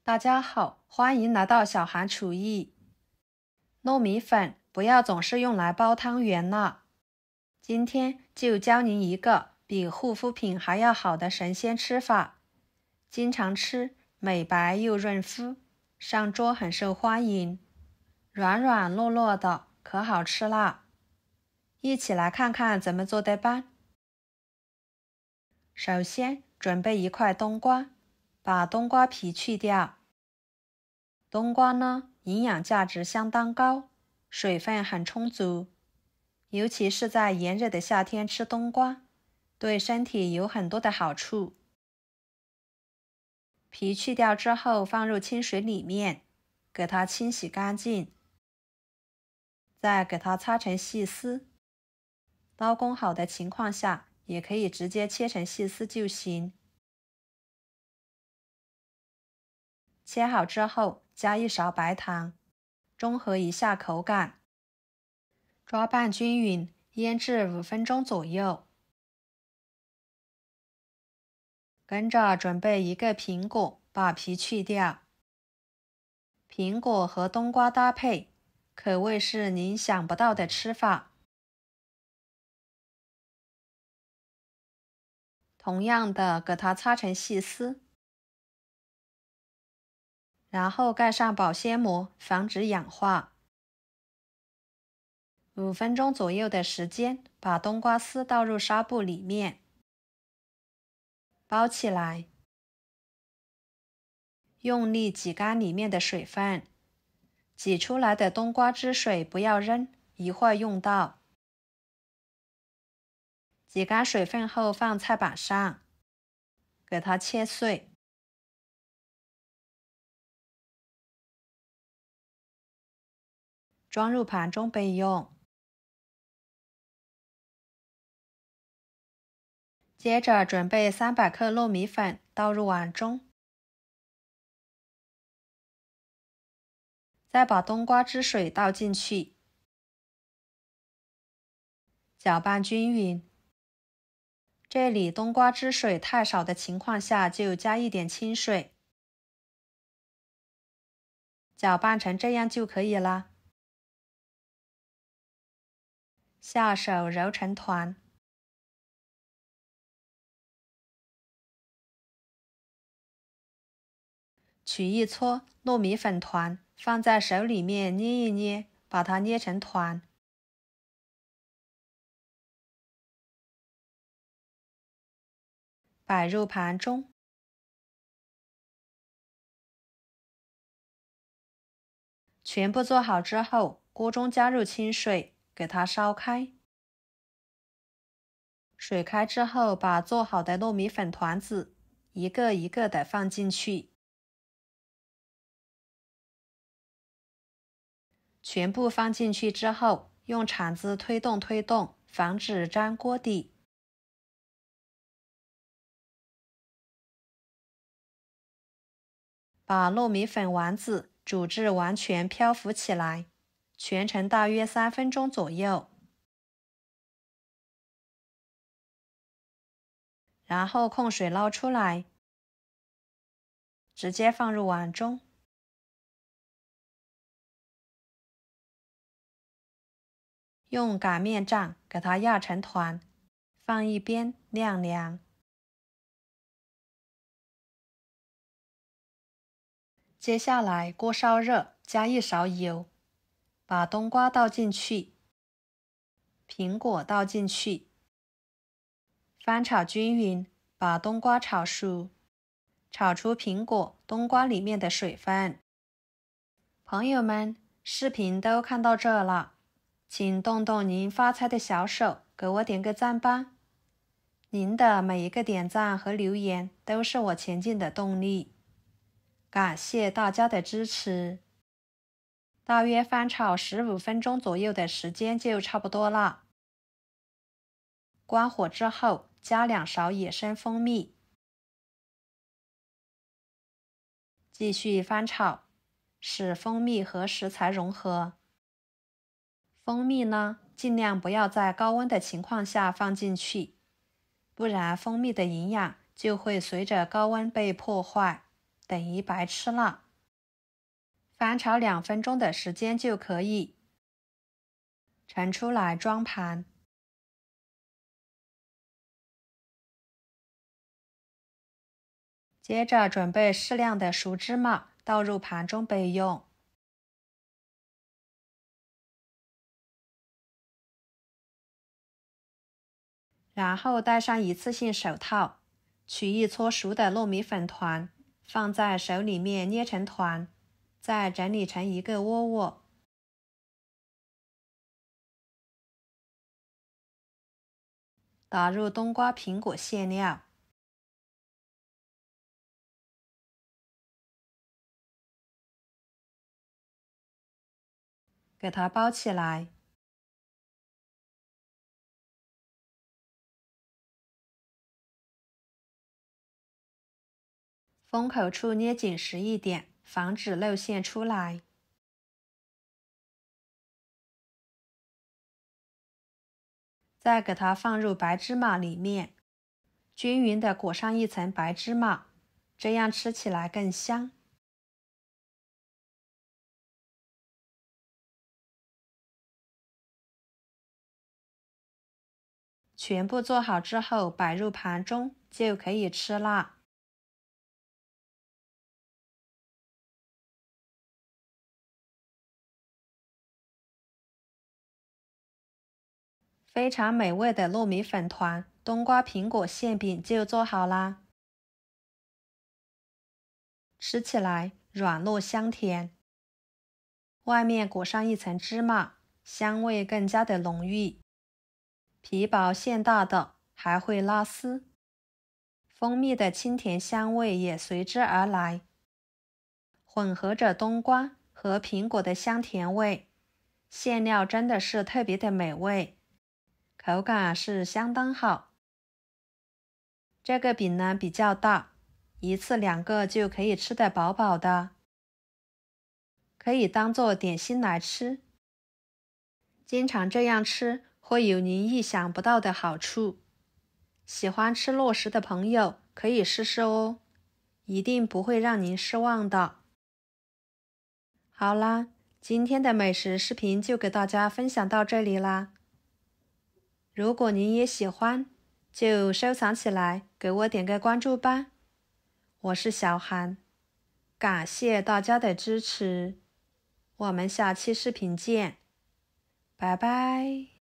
大家好，欢迎来到小韩厨艺。糯米粉不要总是用来包汤圆了，今天就教您一个比护肤品还要好的神仙吃法，经常吃，美白又润肤，上桌很受欢迎，软软糯糯的，可好吃啦！一起来看看怎么做的吧。首先准备一块冬瓜，把冬瓜皮去掉。冬瓜呢，营养价值相当高，水分很充足，尤其是在炎热的夏天吃冬瓜，对身体有很多的好处。皮去掉之后放入清水里面，给它清洗干净，再给它擦成细丝。刀工好的情况下，也可以直接切成细丝就行。切好之后，加一勺白糖，中和一下口感，抓拌均匀，腌制5分钟左右。跟着准备一个苹果，把皮去掉。苹果和冬瓜搭配，可谓是您想不到的吃法。同样的，给它擦成细丝，然后盖上保鲜膜，防止氧化。5分钟左右的时间，把冬瓜丝倒入纱布里面，包起来，用力挤干里面的水分，挤出来的冬瓜汁水不要扔，一会儿用到。挤干水分后放菜板上，给它切碎。装入盘中备用。接着准备300克糯米粉，倒入碗中，再把冬瓜汁水倒进去，搅拌均匀。这里冬瓜汁水太少的情况下，就加一点清水，搅拌成这样就可以了。下手揉成团。取一撮糯米粉团，放在手里面捏一捏，把它捏成团。摆入盘中。全部做好之后，锅中加入清水，给它烧开。水开之后，把做好的糯米粉团子一个一个的放进去。全部放进去之后，用铲子推动，防止粘锅底。把糯米粉丸子煮至完全漂浮起来，全程大约3分钟左右。然后控水捞出来，直接放入碗中。用擀面杖给它压成团，放一边晾凉。接下来锅烧热，加一勺油，把冬瓜倒进去，苹果倒进去，翻炒均匀，把冬瓜炒熟，炒出苹果、冬瓜里面的水分。朋友们，视频都看到这了，请动动您发财的小手，给我点个赞吧。您的每一个点赞和留言都是我前进的动力。感谢大家的支持。大约翻炒15分钟左右的时间就差不多了。关火之后，加2勺野生蜂蜜，继续翻炒，使蜂蜜和食材融合。蜂蜜呢，尽量不要在高温的情况下放进去，不然蜂蜜的营养就会随着高温被破坏，等于白吃了。翻炒2分钟的时间就可以。盛出来装盘。接着准备适量的熟芝麻，倒入盘中备用。然后戴上一次性手套，取一撮熟的糯米粉团，放在手里面捏成团，再整理成一个窝窝。打入冬瓜苹果馅料，给它包起来。封口处捏紧实一点，防止漏馅出来。再给它放入白芝麻里面，均匀地裹上一层白芝麻，这样吃起来更香。全部做好之后，摆入盘中就可以吃啦。非常美味的糯米粉团冬瓜苹果馅饼就做好啦。吃起来软糯香甜，外面裹上一层芝麻，香味更加的浓郁。皮薄馅大的，还会拉丝，蜂蜜的清甜香味也随之而来，混合着冬瓜和苹果的香甜味，馅料真的是特别的美味，口感是相当好。这个饼呢比较大，一次2个就可以吃得饱饱的，可以当做点心来吃。经常这样吃，会有您意想不到的好处。喜欢吃糯食的朋友可以试试哦，一定不会让您失望的。好啦，今天的美食视频就给大家分享到这里啦。如果您也喜欢，就收藏起来，给我点个关注吧。我是小韩，感谢大家的支持，我们下期视频见，拜拜。